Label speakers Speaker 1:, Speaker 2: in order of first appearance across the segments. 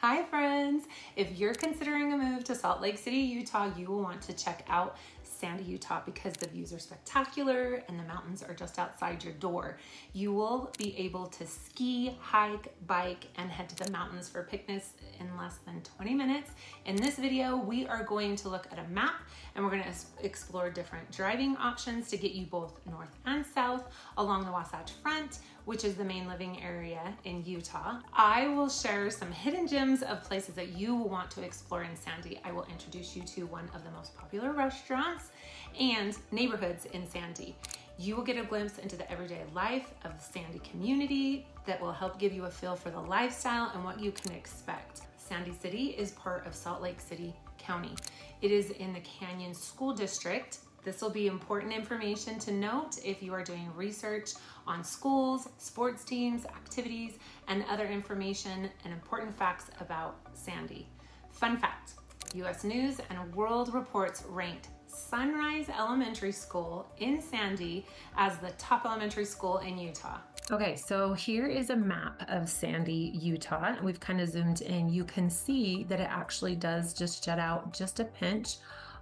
Speaker 1: Hi friends! If you're considering a move to Salt Lake City, Utah, you will want to check out Sandy, Utah because the views are spectacular and the mountains are just outside your door. You will be able to ski, hike, bike, and head to the mountains for picnics in less than 20 minutes. In this video, we are going to look at a map and we're going to explore different driving options to get you both north and south along the Wasatch Front, which is the main living area in Utah. I will share some hidden gems of places that you will want to explore in Sandy. I will introduce you to one of the most popular restaurants and neighborhoods in Sandy. You will get a glimpse into the everyday life of the Sandy community that will help give you a feel for the lifestyle and what you can expect. Sandy City is part of Salt Lake City County. It is in the Canyon School District. This will be important information to note if you are doing research on schools, sports teams, activities, and other information and important facts about Sandy. Fun fact, U.S. News and World Reports ranked Sunrise Elementary School in Sandy as the top elementary school in Utah. Okay, so here is a map of Sandy, Utah. We've kind of zoomed in. You can see that it actually does just jut out just a pinch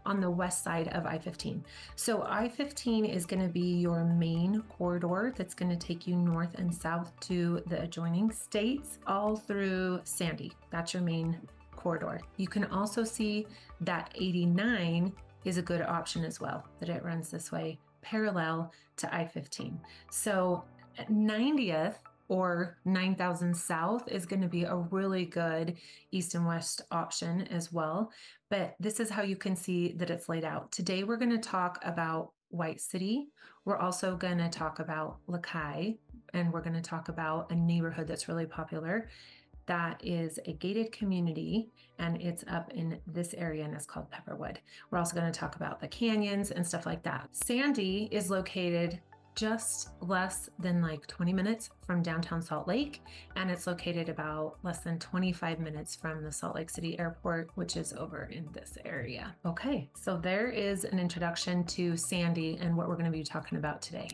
Speaker 1: on the west side of I-15. So I-15 is going to be your main corridor that's going to take you north and south to the adjoining states all through Sandy. That's your main corridor. You can also see that 89 is a good option as well, that it runs this way parallel to I-15. So 90th or 9,000 South is going to be a really good east and west option as well. But this is how you can see that it's laid out. Today, we're going to talk about White City. We're also going to talk about Caille, and we're going to talk about a neighborhood that's really popular. That is a gated community, and it's up in this area, and it's called Pepperwood. We're also going to talk about the canyons and stuff like that. Sandy is located just less than like 20 minutes from downtown Salt Lake, and it's located about less than 25 minutes from the Salt Lake City Airport, which is over in this area. Okay, so there is an introduction to Sandy and what we're going to be talking about today.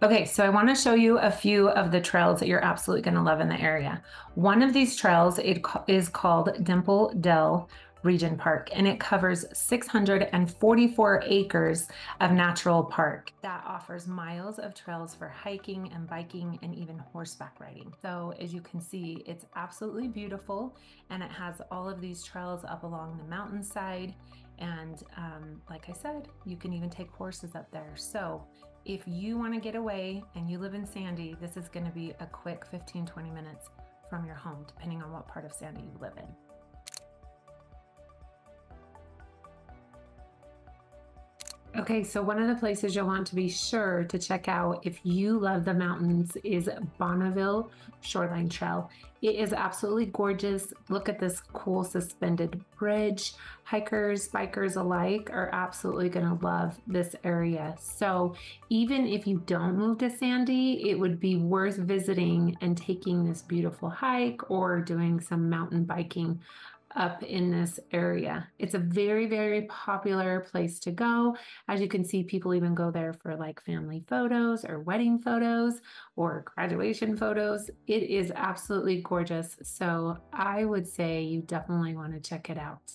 Speaker 1: Okay, so I want to show you a few of the trails that you're absolutely going to love in the area. One of these trails is called Dimple Dell Regional Park, and it covers 644 acres of natural park that offers miles of trails for hiking and biking and even horseback riding. So as you can see, it's absolutely beautiful, and it has all of these trails up along the mountainside. And like I said, you can even take horses up there. So if you want to get away and you live in Sandy, this is going to be a quick 15-20 minutes from your home, depending on what part of Sandy you live in. Okay, so one of the places you'll want to be sure to check out if you love the mountains is Bonneville Shoreline Trail. It is absolutely gorgeous. Look at this cool suspended bridge. Hikers, bikers alike are absolutely going to love this area. So even if you don't move to Sandy, it would be worth visiting and taking this beautiful hike or doing some mountain biking up in this area. It's a very, very popular place to go. As you can see, people even go there for like family photos or wedding photos or graduation photos. It is absolutely gorgeous. So I would say you definitely want to check it out.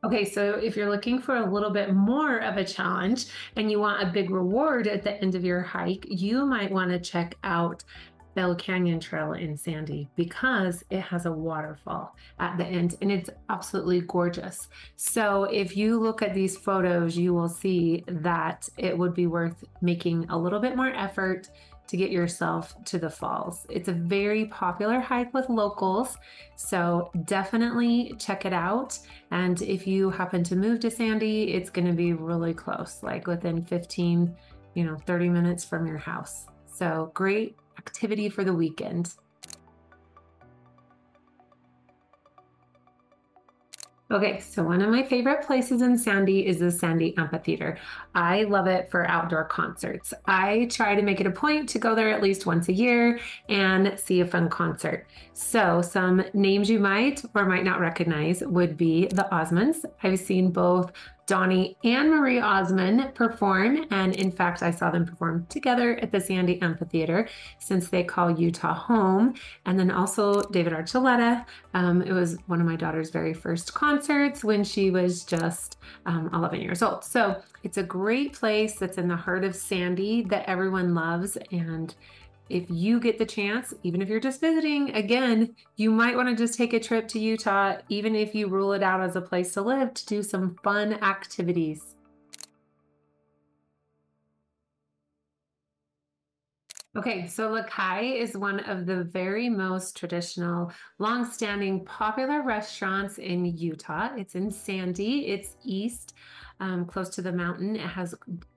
Speaker 1: Okay, so if you're looking for a little bit more of a challenge and you want a big reward at the end of your hike, you might want to check out Bell Canyon Trail in Sandy because it has a waterfall at the end, and it's absolutely gorgeous. So if you look at these photos, you will see that it would be worth making a little bit more effort to get yourself to the falls. It's a very popular hike with locals, so definitely check it out. And if you happen to move to Sandy, it's going to be really close, like within 15, 30 minutes from your house. So great activity for the weekend. Okay, so one of my favorite places in Sandy is the Sandy Amphitheater. I love it for outdoor concerts. I try to make it a point to go there at least once a year and see a fun concert. So some names you might or might not recognize would be the Osmonds. I've seen both Donnie and Marie Osmond perform, and in fact, I saw them perform together at the Sandy Amphitheater since they call Utah home. And then also David Archuleta. It was one of my daughter's very first concerts when she was just 11 years old. So it's a great place that's in the heart of Sandy that everyone loves. And if you get the chance, even if you're just visiting, again, you might want to just take a trip to Utah, even if you rule it out as a place to live, to do some fun activities. Okay, so Caille is one of the very most traditional, long-standing, popular restaurants in Utah. It's in Sandy. It's east, close to the mountain. It has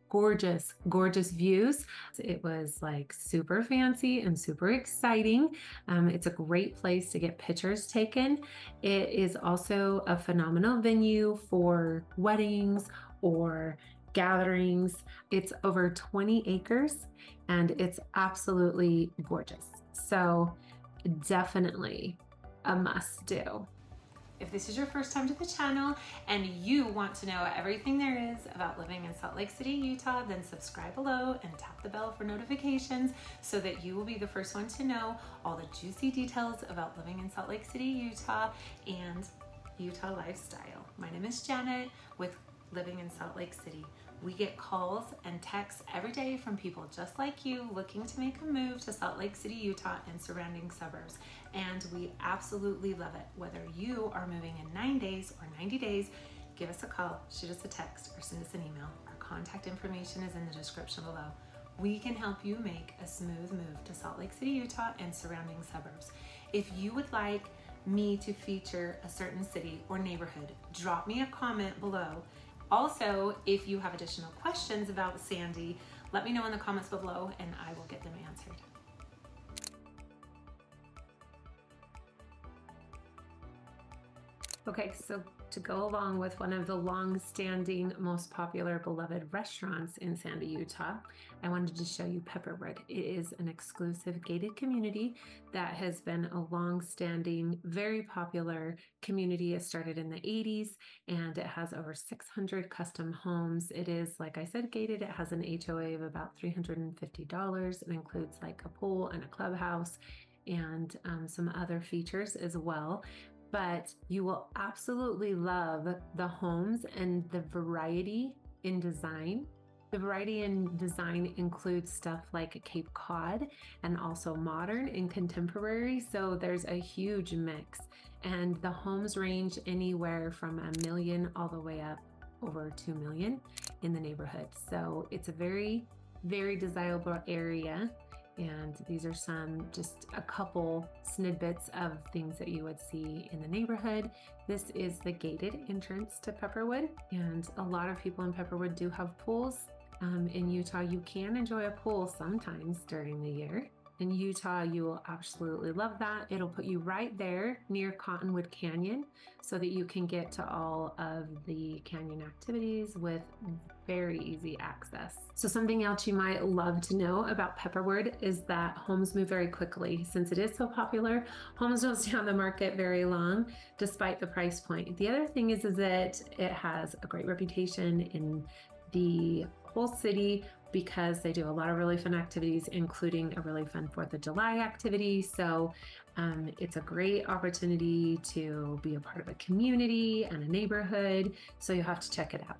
Speaker 1: gorgeous, gorgeous views. It was like super fancy and super exciting. It's a great place to get pictures taken. It is also a phenomenal venue for weddings or gatherings. It's over 20 acres and it's absolutely gorgeous. So definitely a must do. If this is your first time to the channel and you want to know everything there is about living in Salt Lake City, Utah, then subscribe below and tap the bell for notifications so that you will be the first one to know all the juicy details about living in Salt Lake City, Utah, and Utah lifestyle. My name is Janet with Living in Salt Lake City. We get calls and texts every day from people just like you looking to make a move to Salt Lake City, Utah and surrounding suburbs. And we absolutely love it. Whether you are moving in 9 days or 90 days, give us a call, shoot us a text, or send us an email. Our contact information is in the description below. We can help you make a smooth move to Salt Lake City, Utah and surrounding suburbs. If you would like me to feature a certain city or neighborhood, drop me a comment below. Also, if you have additional questions about Sandy, let me know in the comments below and I will get them answered. Okay, so to go along with one of the long-standing, most popular, beloved restaurants in Sandy, Utah, I wanted to show you Pepperwood. It is an exclusive gated community that has been a long-standing, very popular community. It started in the 80s and it has over 600 custom homes. It is, like I said, gated. It has an HOA of about $350. It includes like a pool and a clubhouse and some other features as well. But you will absolutely love the homes and the variety in design. The variety in design includes stuff like Cape Cod and also modern and contemporary. So there's a huge mix. And the homes range anywhere from $1 million all the way up over $2 million in the neighborhood. So it's a very, very desirable area. And these are just a couple snippets of things that you would see in the neighborhood. This is the gated entrance to Pepperwood, and a lot of people in Pepperwood do have pools. In Utah, you can enjoy a pool sometimes during the year. In Utah, you will absolutely love that. It'll put you right there near Cottonwood Canyon so that you can get to all of the canyon activities with very easy access. So something else you might love to know about Pepperwood is that homes move very quickly. Since it is so popular, homes don't stay on the market very long despite the price point. The other thing is that it has a great reputation in the whole city because they do a lot of really fun activities, including a really fun 4th of July activity. So it's a great opportunity to be a part of a community and a neighborhood. So you'll have to check it out.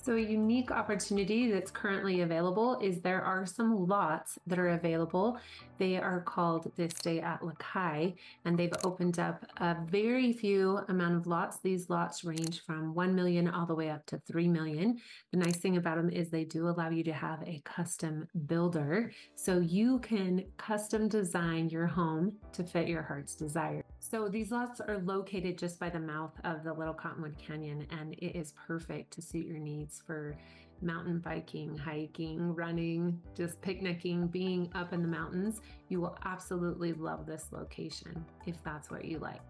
Speaker 1: So a unique opportunity that's currently available is there are some lots that are available. They are called This Day at Caille, and they've opened up a very few amount of lots. These lots range from 1 million all the way up to 3 million. The nice thing about them is they do allow you to have a custom builder, so you can custom design your home to fit your heart's desire. So these lots are located just by the mouth of the Little Cottonwood Canyon, and it is perfect to suit your needs for mountain biking, hiking, running, just picnicking, being up in the mountains. You will absolutely love this location if that's what you like.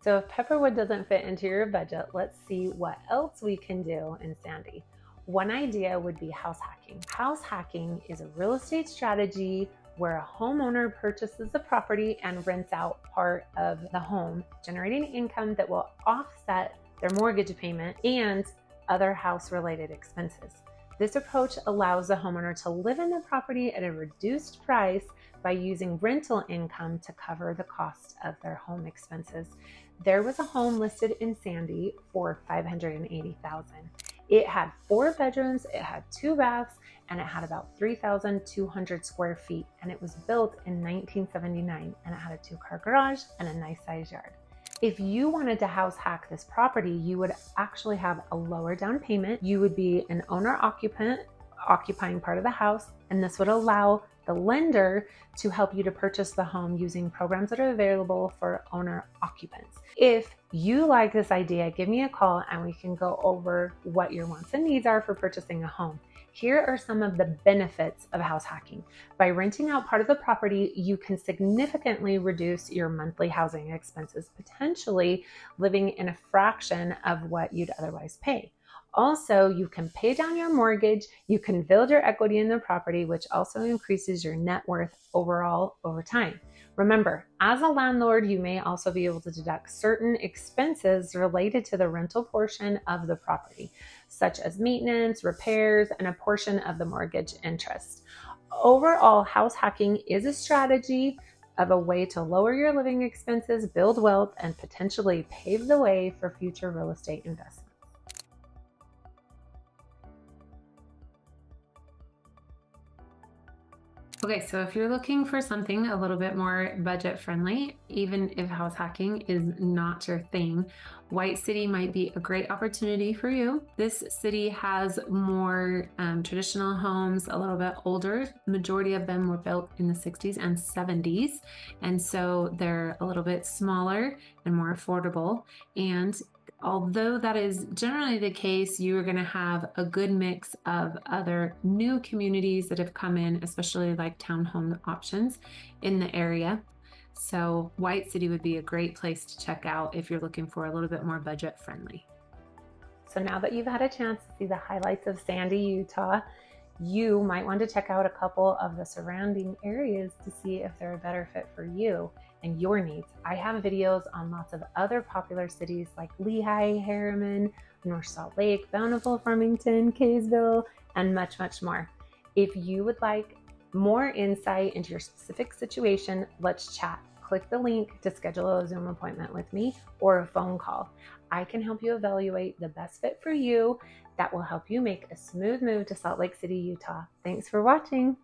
Speaker 1: So if Pepperwood doesn't fit into your budget, let's see what else we can do in Sandy. One idea would be house hacking. House hacking is a real estate strategy where a homeowner purchases the property and rents out part of the home, generating income that will offset their mortgage payment and other house-related expenses. This approach allows the homeowner to live in the property at a reduced price by using rental income to cover the cost of their home expenses. There was a home listed in Sandy for $580,000. It had 4 bedrooms, it had 2 baths, and it had about 3,200 square feet. And it was built in 1979, and it had a 2-car garage and a nice sized yard. If you wanted to house hack this property, you would actually have a lower down payment. You would be an owner occupant occupying part of the house, and this would allow the lender to help you to purchase the home using programs that are available for owner occupants. If you like this idea, give me a call and we can go over what your wants and needs are for purchasing a home. Here are some of the benefits of house hacking. By renting out part of the property, you can significantly reduce your monthly housing expenses, potentially living in a fraction of what you'd otherwise pay. Also, you can pay down your mortgage, you can build your equity in the property, which also increases your net worth overall over time. Remember, as a landlord, you may also be able to deduct certain expenses related to the rental portion of the property, such as maintenance, repairs, and a portion of the mortgage interest. Overall, house hacking is a strategy of a way to lower your living expenses, build wealth, and potentially pave the way for future real estate investments. Okay, so if you're looking for something a little bit more budget friendly, even if house hacking is not your thing, White City might be a great opportunity for you. This city has more traditional homes, a little bit older. Majority of them were built in the 60s and 70s, and so they're a little bit smaller and more affordable. And although that is generally the case, you are going to have a good mix of other new communities that have come in, especially like townhome options in the area. So White City would be a great place to check out if you're looking for a little bit more budget friendly. So now that you've had a chance to see the highlights of Sandy, Utah, you might want to check out a couple of the surrounding areas to see if they're a better fit for you and your needs. I have videos on lots of other popular cities like Lehigh, Harriman, North Salt Lake, Bonneville, Farmington, Cailleville, and much, much more. If you would like more insight into your specific situation, let's chat. Click the link to schedule a Zoom appointment with me or a phone call. I can help you evaluate the best fit for you that will help you make a smooth move to Salt Lake City, Utah. Thanks for watching.